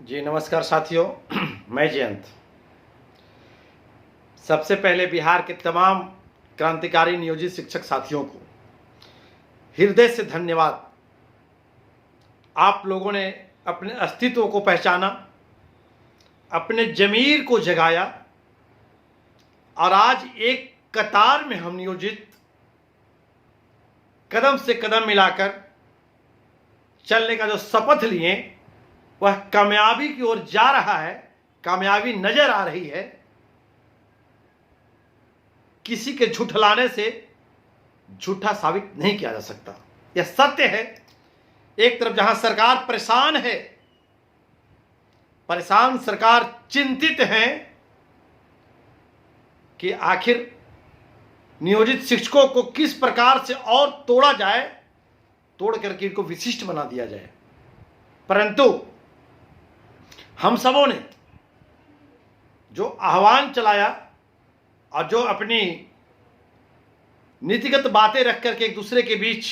जी नमस्कार साथियों, मैं जयंत। सबसे पहले बिहार के तमाम क्रांतिकारी नियोजित शिक्षक साथियों को हृदय से धन्यवाद। आप लोगों ने अपने अस्तित्व को पहचाना, अपने जमीर को जगाया और आज एक कतार में हम नियोजित कदम से कदम मिलाकर चलने का जो शपथ लिए वह कामयाबी की ओर जा रहा है। कामयाबी नजर आ रही है। किसी के झूठलाने से झूठा साबित नहीं किया जा सकता, यह सत्य है। एक तरफ जहां सरकार परेशान है, परेशान सरकार चिंतित है कि आखिर नियोजित शिक्षकों को किस प्रकार से और तोड़ा जाए, तोड़ करके इनको विशिष्ट बना दिया जाए। परंतु हम सबों ने जो आह्वान चलाया और जो अपनी नीतिगत बातें रख करके एक दूसरे के बीच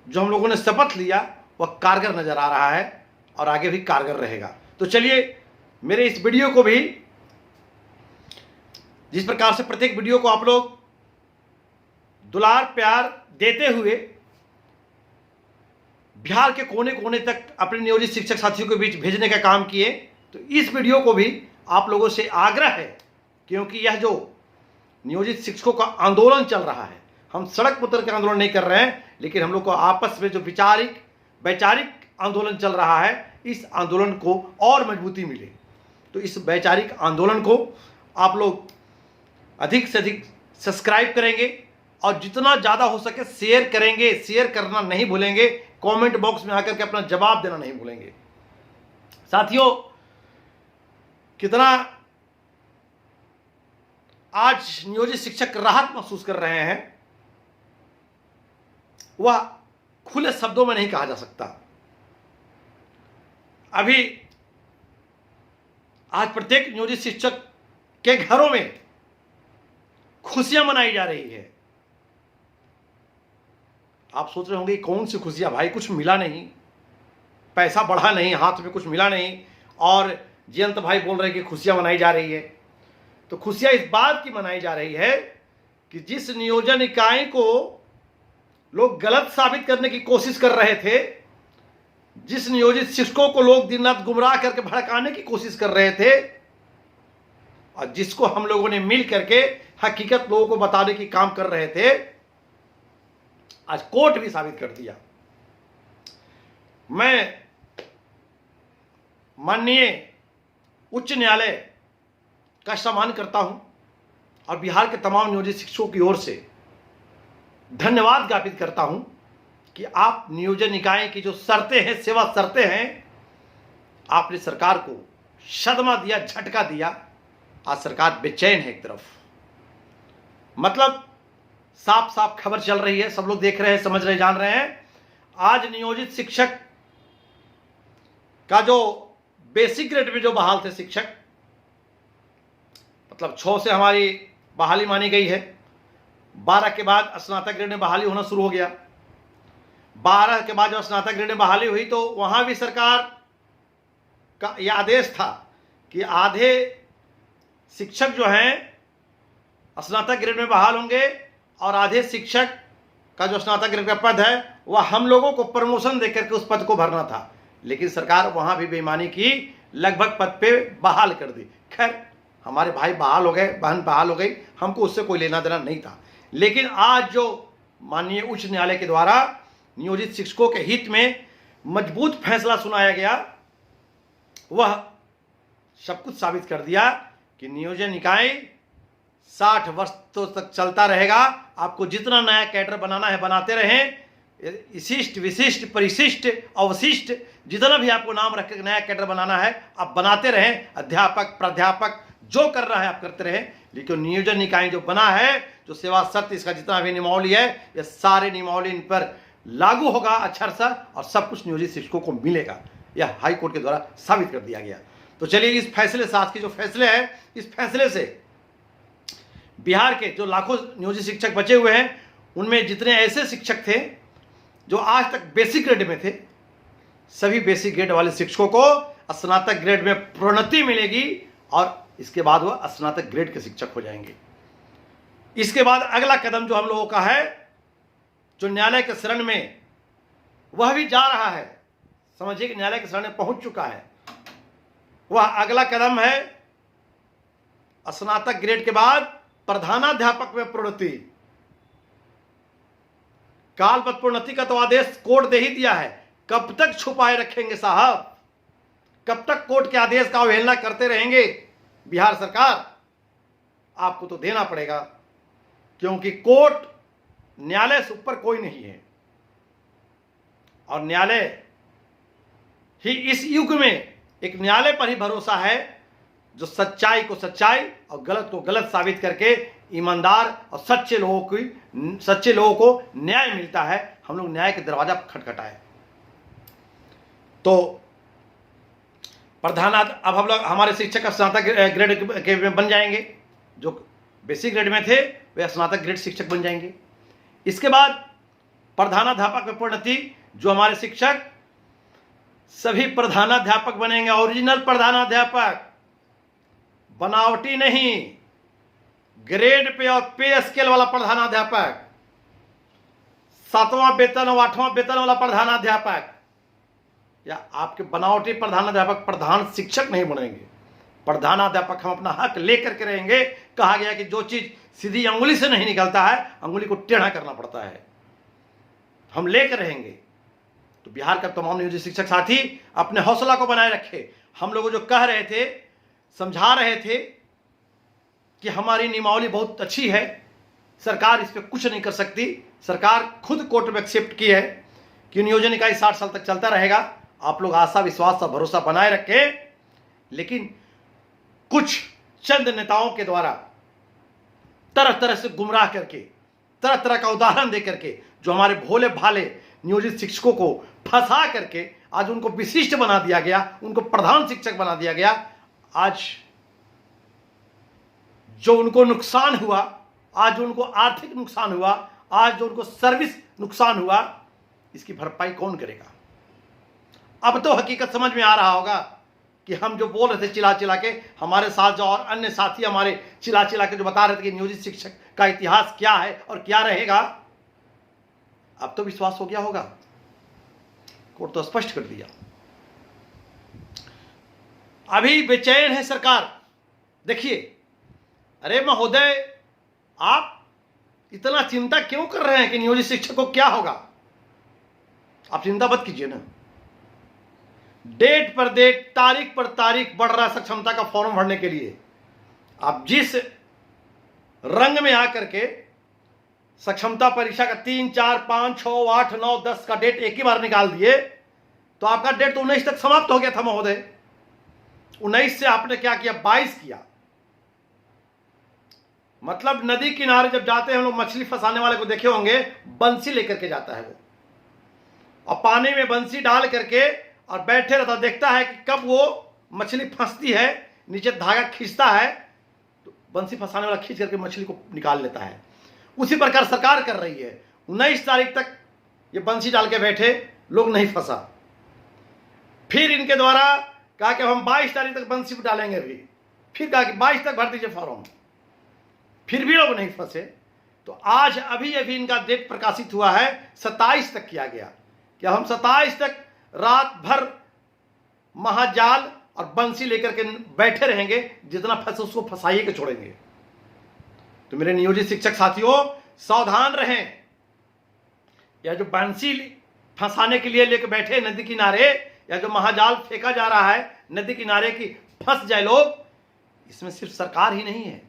जो हम लोगों ने शपथ लिया वह कारगर नजर आ रहा है और आगे भी कारगर रहेगा। तो चलिए, मेरे इस वीडियो को भी, जिस प्रकार से प्रत्येक वीडियो को आप लोग दुलार प्यार देते हुए बिहार के कोने कोने तक अपने नियोजित शिक्षक साथियों के बीच भेजने का काम किए, तो इस वीडियो को भी आप लोगों से आग्रह है, क्योंकि यह जो नियोजित शिक्षकों का आंदोलन चल रहा है, हम सड़क पर उतर कर आंदोलन नहीं कर रहे हैं, लेकिन हम लोग को आपस में जो वैचारिक आंदोलन चल रहा है, इस आंदोलन को और मजबूती मिले। तो इस वैचारिक आंदोलन को आप लोग अधिक से अधिक सब्सक्राइब करेंगे और जितना ज़्यादा हो सके शेयर करेंगे। शेयर करना नहीं भूलेंगे, कमेंट बॉक्स में आकर के अपना जवाब देना नहीं भूलेंगे। साथियों, कितना आज नियोजित शिक्षक राहत महसूस कर रहे हैं, वह खुले शब्दों में नहीं कहा जा सकता। अभी आज प्रत्येक नियोजित शिक्षक के घरों में खुशियां मनाई जा रही है। आप सोच रहे होंगे कौन सी खुशियां भाई, कुछ मिला नहीं, पैसा बढ़ा नहीं, हाथ में कुछ मिला नहीं, और जयंत भाई बोल रहे हैं कि खुशियां मनाई जा रही है। तो खुशियां इस बात की मनाई जा रही है कि जिस नियोजन इकाई को लोग गलत साबित करने की कोशिश कर रहे थे, जिस नियोजित शिक्षकों को लोग दिन रात गुमराह करके भड़काने की कोशिश कर रहे थे, और जिसको हम लोगों ने मिल करके हकीकत लोगों को बताने की काम कर रहे थे, आज कोर्ट भी साबित कर दिया। मैं माननीय उच्च न्यायालय का सम्मान करता हूं और बिहार के तमाम नियोजित शिक्षकों की ओर से धन्यवाद ज्ञापित करता हूं कि आप नियोजन इकाई की जो शर्तें हैं, सेवा शर्तें हैं, आपने सरकार को सदमा दिया, झटका दिया। आज सरकार बेचैन है। एक तरफ मतलब साफ साफ खबर चल रही है, सब लोग देख रहे हैं, समझ रहे, जान रहे हैं। आज नियोजित शिक्षक का जो बेसिक ग्रेड में जो बहाल थे शिक्षक, मतलब 6 से हमारी बहाली मानी गई है, 12 के बाद स्नातक ग्रेड में बहाली होना शुरू हो गया। 12 के बाद जब स्नातक ग्रेड में बहाली हुई तो वहां भी सरकार का यह आदेश था कि आधे शिक्षक जो हैं स्नातक ग्रेड में बहाल होंगे और आधे शिक्षक का जो स्नातक ग्रेड का पद है वह हम लोगों को प्रमोशन देकर के उस पद को भरना था। लेकिन सरकार वहां भी बेईमानी की, लगभग पद पे बहाल कर दी। खैर, हमारे भाई बहाल हो गए, बहन बहाल हो गई, हमको उससे कोई लेना देना नहीं था। लेकिन आज जो माननीय उच्च न्यायालय के द्वारा नियोजित शिक्षकों के हित में मजबूत फैसला सुनाया गया, वह सब कुछ साबित कर दिया कि नियोजन इकाई 60 वर्षों तक चलता रहेगा। आपको जितना नया कैडर बनाना है बनाते रहें, विशिष्ट, विशिष्ट, परिशिष्ट, अवशिष्ट, जितना भी आपको नाम रख कर नया कैडर बनाना है आप बनाते रहें। अध्यापक, प्राध्यापक जो कर रहा है आप करते रहें। लेकिन नियोजन निकाय जो बना है, जो सेवा शर्त, इसका जितना भी नियमावली है, ये सारे नियमावली इन पर लागू होगा अक्षर सा, और सब कुछ नियोजित शिक्षकों को मिलेगा। यह हाई कोर्ट के द्वारा साबित कर दिया गया। तो चलिए, इस फैसले से, आज के जो फैसले हैं, इस फैसले से बिहार के जो लाखों नियोजित शिक्षक बचे हुए हैं, उनमें जितने ऐसे शिक्षक थे जो आज तक बेसिक ग्रेड में थे, सभी बेसिक ग्रेड वाले शिक्षकों को स्नातक ग्रेड में प्रोन्नति मिलेगी और इसके बाद वह स्नातक ग्रेड के शिक्षक हो जाएंगे। इसके बाद अगला कदम जो हम लोगों का है, जो न्यायालय के शरण में, वह भी जा रहा है। समझिए कि न्यायालय के शरण में पहुंच चुका है। वह अगला कदम है स्नातक ग्रेड के बाद प्रधानाध्यापक में प्रोन्नति। कालबद्ध प्रोन्नति का तो आदेश कोर्ट दे ही दिया है। कब तक छुपाए रखेंगे साहब? कब तक कोर्ट के आदेश का अवहेलना करते रहेंगे बिहार सरकार? आपको तो देना पड़ेगा, क्योंकि कोर्ट, न्यायालय से ऊपर कोई नहीं है। और न्यायालय ही इस युग में, एक न्यायालय पर ही भरोसा है जो सच्चाई को सच्चाई और गलत को गलत साबित करके ईमानदार और सच्चे लोगों को न्याय मिलता है। हम लोग न्याय के दरवाजा खटखटाए तो अब हम लोग, हमारे शिक्षक स्नातक ग्रेड के बन जाएंगे। जो बेसिक ग्रेड में थे वे स्नातक ग्रेड शिक्षक बन जाएंगे। इसके बाद प्रधानाध्यापक में प्रोन्नति, जो हमारे शिक्षक सभी प्रधानाध्यापक बनेंगे। ओरिजिनल प्रधानाध्यापक, बनावटी नहीं, ग्रेड पे और पे स्केल वाला प्रधानाध्यापक, 7वां वेतन और 8वां वेतन वाला प्रधानाध्यापक। या आपके बनावटी प्रधानाध्यापक प्रधान शिक्षक नहीं बनेंगे। प्रधानाध्यापक हम अपना हक लेकर के रहेंगे। कहा गया कि जो चीज सीधी अंगुली से नहीं निकलता है, अंगुली को टेढ़ा करना पड़ता है। हम लेकर रहेंगे। तो बिहार का तमाम नियोजित शिक्षक साथी अपने हौसला को बनाए रखे। हम लोग जो कह रहे थे, समझा रहे थे कि हमारी नियमावली बहुत अच्छी है, सरकार इस पर कुछ नहीं कर सकती। सरकार खुद कोर्ट में एक्सेप्ट की है कि नियोजन इकाई 60 साल तक चलता रहेगा। आप लोग आशा, विश्वास और भरोसा बनाए रखें। लेकिन कुछ चंद नेताओं के द्वारा तरह तरह से गुमराह करके, तरह तरह का उदाहरण दे करके, जो हमारे भोले भाले नियोजित शिक्षकों को फंसा करके आज उनको विशिष्ट बना दिया गया, उनको प्रधान शिक्षक बना दिया गया। आज जो उनको नुकसान हुआ, आज जो उनको आर्थिक नुकसान हुआ, आज जो उनको सर्विस नुकसान हुआ, इसकी भरपाई कौन करेगा? अब तो हकीकत समझ में आ रहा होगा कि हम जो बोल रहे थे चिल्ला चिल्ला के, हमारे साथ जो और अन्य साथी हमारे चिल्ला चिल्ला के जो बता रहे थे कि नियोजित शिक्षक का इतिहास क्या है और क्या रहेगा, अब तो विश्वास हो गया होगा। कोर्ट तो स्पष्ट कर दिया। अभी बेचैन है सरकार। देखिए, अरे महोदय, आप इतना चिंता क्यों कर रहे हैं कि नियोजित शिक्षक को क्या होगा? आप चिंता मत कीजिए ना। डेट पर डेट, तारीख पर तारीख बढ़ रहा है सक्षमता का फॉर्म भरने के लिए। आप जिस रंग में आकर के सक्षमता परीक्षा का 3, 4, 5, 6, 8, 9, 10 का डेट एक ही बार निकाल दिए, तो आपका डेट तो 19 तक समाप्त हो गया था महोदय। 19 से आपने क्या किया? 22 किया। मतलब नदी किनारे जब जाते हैं हम लोग, मछली फंसाने वाले को देखे होंगे, बंसी लेकर के जाता है वो, और पानी में बंसी डाल करके और बैठे रहता, देखता है कि कब वो मछली फंसती है, नीचे धागा खींचता है तो बंसी फंसाने वाला खींच करके मछली को निकाल लेता है। उसी प्रकार सरकार कर रही है। 19 तारीख तक ये बंसी डाल के बैठे, लोग नहीं फंसा। फिर इनके द्वारा कहा कि हम 22 तारीख तक बंसी डालेंगे अभी। फिर कहा कि 22 तक भर दीजिए फॉर्म, फिर भी लोग नहीं फंसे। तो आज अभी अभी इनका डेट प्रकाशित हुआ है, 27 तक किया गया कि हम 27 तक रात भर महाजाल और बंसी लेकर के बैठे रहेंगे, जितना फंसे उसको फंसाइए के छोड़ेंगे। तो मेरे नियोजित शिक्षक साथियों, सावधान रहें। यह जो बंसी फंसाने के लिए लेकर बैठे नदी किनारे, या जो महाजाल फेंका जा रहा है नदी किनारे की, फंस जाए लोग, इसमें सिर्फ सरकार ही नहीं है।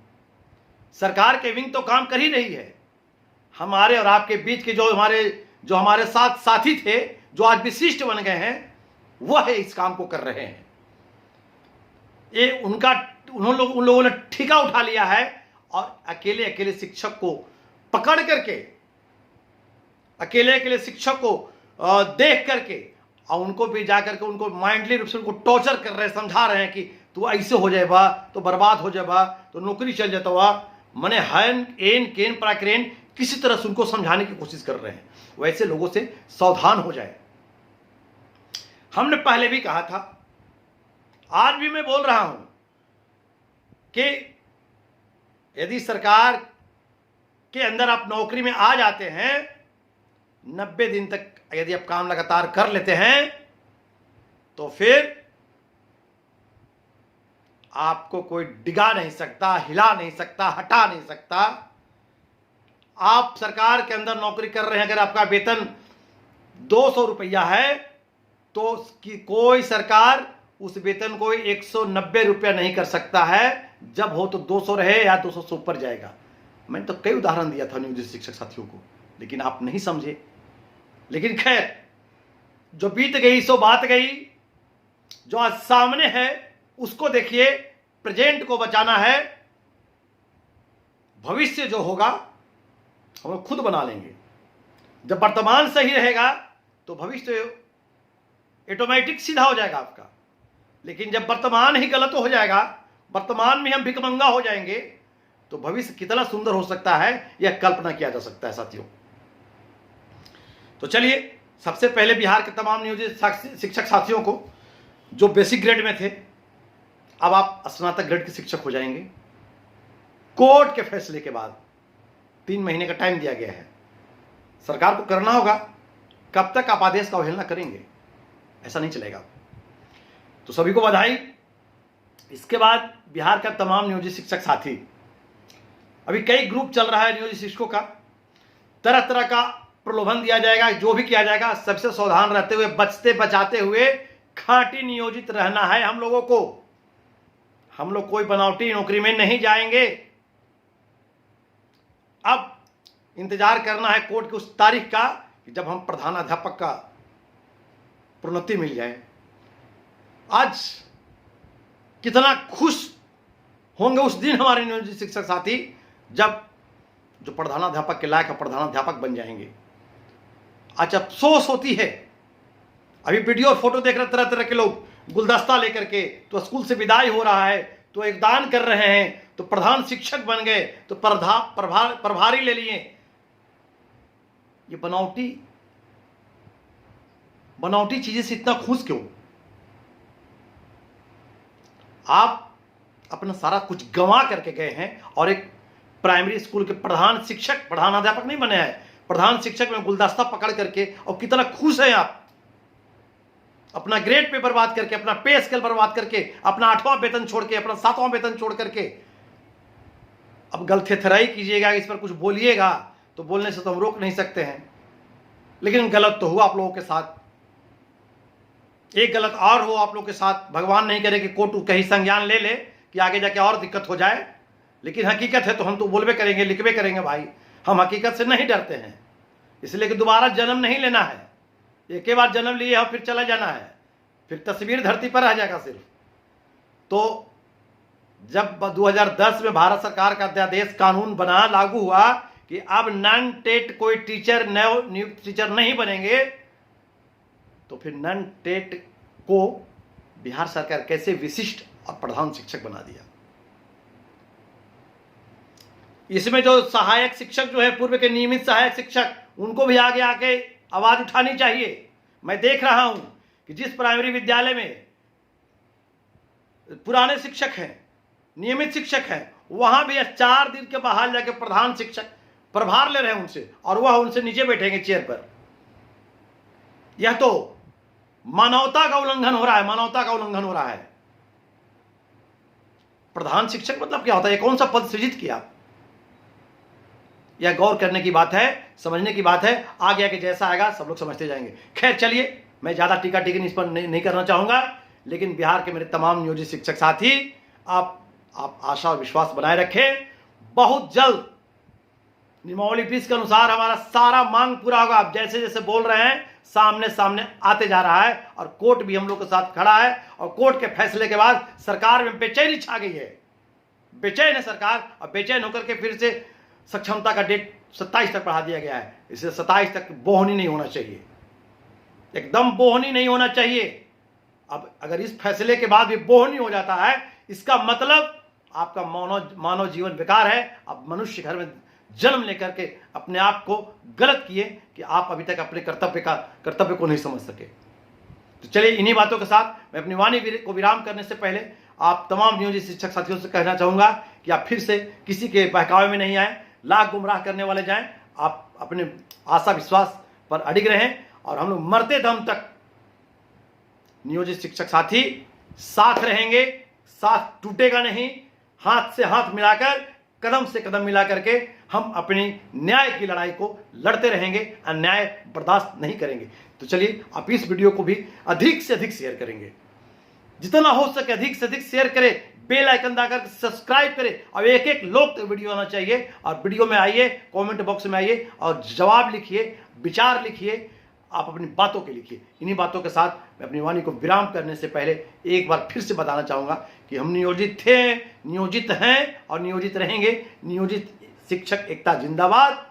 सरकार के विंग तो काम कर ही रही है। हमारे और आपके बीच के जो हमारे साथ साथी थे, जो आज विशिष्ट बन गए हैं, वह इस काम को कर रहे हैं। ये उन लोगों ने ठेका उठा लिया है और अकेले अकेले शिक्षक को पकड़ करके, अकेले शिक्षक को देख करके, और उनको भी जाकर के उनको माइंडली रूप से उनको टॉर्चर कर रहे हैं, समझा रहे हैं कि तू ऐसे हो जाए बा तो बर्बाद हो जाए बा, तो नौकरी चल जाता हुआ। मने हैन एन केन प्राक्रेन किसी तरह से उनको समझाने की कोशिश कर रहे हैं। वैसे लोगों से सावधान हो जाए। हमने पहले भी कहा था आज भी मैं बोल रहा हूं कि यदि सरकार के अंदर आप नौकरी में आ जाते हैं, 90 दिन तक यदि आप काम लगातार कर लेते हैं, तो फिर आपको कोई डिगा नहीं सकता, हिला नहीं सकता, हटा नहीं सकता। आप सरकार के अंदर नौकरी कर रहे हैं, अगर आपका वेतन 200 रुपया है तो उसकी कोई सरकार उस वेतन को 190 रुपया नहीं कर सकता है। जब हो तो 200 रहे या 200 से ऊपर जाएगा। मैंने तो कई उदाहरण दिया था नियोजित शिक्षक साथियों को, लेकिन आप नहीं समझे। लेकिन खैर, जो बीत गई सो बात गई। जो आज सामने है उसको देखिए, प्रेजेंट को बचाना है। भविष्य जो होगा हम लोग खुद बना लेंगे। जब वर्तमान सही रहेगा तो भविष्य ऑटोमेटिक सीधा हो जाएगा आपका। लेकिन जब वर्तमान ही गलत हो जाएगा, वर्तमान में हम भिकमंगा हो जाएंगे, तो भविष्य कितना सुंदर हो सकता है यह कल्पना किया जा सकता है साथियों। तो चलिए, सबसे पहले बिहार के तमाम नियोजित शिक्षक साथियों को जो बेसिक ग्रेड में थे, अब आप स्नातक ग्रेड के शिक्षक हो जाएंगे। कोर्ट के फैसले के बाद 3 महीने का टाइम दिया गया है। सरकार को करना होगा। कब तक आप आदेश का अवहेलना करेंगे? ऐसा नहीं चलेगा। तो सभी को बधाई। इसके बाद बिहार का तमाम नियोजित शिक्षक साथी, अभी कई ग्रुप चल रहा है नियोजित शिक्षकों का, तरह तरह का प्रलोभन दिया जाएगा। जो भी किया जाएगा सबसे सावधान रहते हुए, बचते बचाते हुए खांटी नियोजित रहना है हम लोगों को। हम लोग कोई बनावटी नौकरी में नहीं जाएंगे। अब इंतजार करना है कोर्ट की उस तारीख का कि जब हम प्रधानाध्यापक का प्रोन्नति मिल जाए। आज कितना खुश होंगे उस दिन हमारे नियोजित शिक्षक साथी, जब जो प्रधानाध्यापक के लायक प्रधानाध्यापक बन जाएंगे। आज अफसोस होती है, अभी वीडियो और फोटो देख रहे तरह तरह के लोग गुलदस्ता लेकर के, तो स्कूल से विदाई हो रहा है, तो एक दान कर रहे हैं, तो प्रधान शिक्षक बन गए, तो प्रभारी ले लिए। ये बनावटी चीजें से इतना खुश क्यों? आप अपना सारा कुछ गंवा करके गए हैं और एक प्राइमरी स्कूल के प्रधान शिक्षक, प्रधानाध्यापक नहीं बने हैं, प्रधान शिक्षक में गुलदस्ता पकड़ करके, और कितना खुश हैं आप। अपना ग्रेड पे बर्बाद करके, अपना पे स्केल बर्बाद करके, अपना 8वां वेतन छोड़ के, अपना 7वां वेतन छोड़ करके अब गलथेथराई कीजिएगा, इस पर कुछ बोलिएगा तो बोलने से तो हम रोक नहीं सकते हैं। लेकिन गलत तो हुआ आप लोगों के साथ। एक गलत और हो आप लोगों के साथ, भगवान नहीं करे कि कोर्ट कहीं संज्ञान ले ले कि आगे जाके और दिक्कत हो जाए। लेकिन हकीकत है तो हम तो बोलबे करेंगे, लिखबे करेंगे भाई। हम हकीकत से नहीं डरते हैं, इसलिए कि दोबारा जन्म नहीं लेना है। एक ही बार जन्म लिए और फिर चला जाना है, फिर तस्वीर धरती पर रह जाएगा सिर्फ। तो जब 2010 में भारत सरकार का अध्यादेश कानून बना, लागू हुआ कि अब नॉन टेट कोई टीचर, नव नियुक्त टीचर नहीं बनेंगे, तो फिर नॉन टेट को बिहार सरकार कैसे विशिष्ट और प्रधान शिक्षक बना दिया। इसमें जो सहायक शिक्षक जो है, पूर्व के नियमित सहायक शिक्षक, उनको भी आगे आके आवाज उठानी चाहिए। मैं देख रहा हूं कि जिस प्राइमरी विद्यालय में पुराने शिक्षक हैं, नियमित शिक्षक हैं, वहां भी 4 दिन के बहाल जाके प्रधान शिक्षक प्रभार ले रहे हैं उनसे, और वह उनसे नीचे बैठेंगे चेयर पर। यह तो मानवता का उल्लंघन हो रहा है, मानवता का उल्लंघन हो रहा है। प्रधान शिक्षक मतलब क्या होता है? कौन सा पद सृजित किया? यह गौर करने की बात है, समझने की बात है। आगे आगे जैसा आएगा सब लोग समझते जाएंगे। खैर चलिए, मैं ज्यादा टीका टिकन इस पर नहीं करना चाहूंगा। लेकिन बिहार के मेरे तमाम नियोजित शिक्षक साथी, आप आशा और विश्वास बनाए रखें। बहुत जल्द नियमावली 20 के अनुसार हमारा सारा मांग पूरा होगा। आप जैसे जैसे बोल रहे हैं, सामने सामने आते जा रहा है, और कोर्ट भी हम लोग के साथ खड़ा है। और कोर्ट के फैसले के बाद सरकार में बेचैनी छा गई है। बेचैन है सरकार, और बेचैन होकर के फिर से सक्षमता का डेट 27 तक बढ़ा दिया गया है। इसलिए 27 तक बोहनी नहीं होना चाहिए, एकदम बोहनी नहीं होना चाहिए। अब अगर इस फैसले के बाद भी बोहनी हो जाता है, इसका मतलब आपका मानव जीवन बेकार है। अब मनुष्य घर में जन्म लेकर के अपने आप को गलत किए कि आप अभी तक अपने कर्तव्य को नहीं समझ सके। तो चलिए इन्हीं बातों के साथ मैं अपनी वाणी को विराम करने से पहले आप तमाम नियोजित शिक्षक साथियों से कहना चाहूंगा कि आप फिर से किसी के बहकावे में नहीं आए, लाख गुमराह करने वाले जाएं। आप अपने आशा विश्वास पर अडिग रहें और हम लोग मरते दम तक नियोजित शिक्षक साथी साथ रहेंगे, साथ टूटेगा नहीं। हाथ से हाथ मिलाकर, कदम से कदम मिला करके हम अपनी न्याय की लड़ाई को लड़ते रहेंगे, अन्याय बर्दाश्त नहीं करेंगे। तो चलिए आप इस वीडियो को भी अधिक से अधिक शेयर करेंगे, जितना हो सके अधिक से अधिक शेयर करें, बेल आइकन दबाकर सब्सक्राइब करें और एक एक लोग तक वीडियो आना चाहिए। और वीडियो में आइए, कमेंट बॉक्स में आइए और जवाब लिखिए, विचार लिखिए, आप अपनी बातों के लिखिए। इन्हीं बातों के साथ मैं अपनी वाणी को विराम करने से पहले एक बार फिर से बताना चाहूँगा कि हम नियोजित थे, नियोजित हैं और नियोजित रहेंगे। नियोजित शिक्षक एकता जिंदाबाद,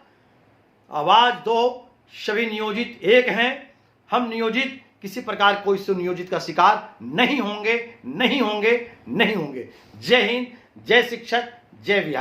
आवाज दो, सभी नियोजित एक हैं। हम नियोजित किसी प्रकार कोई सुनियोजित का शिकार नहीं होंगे, नहीं होंगे, नहीं होंगे। जय हिंद, जय शिक्षक, जय बिहार।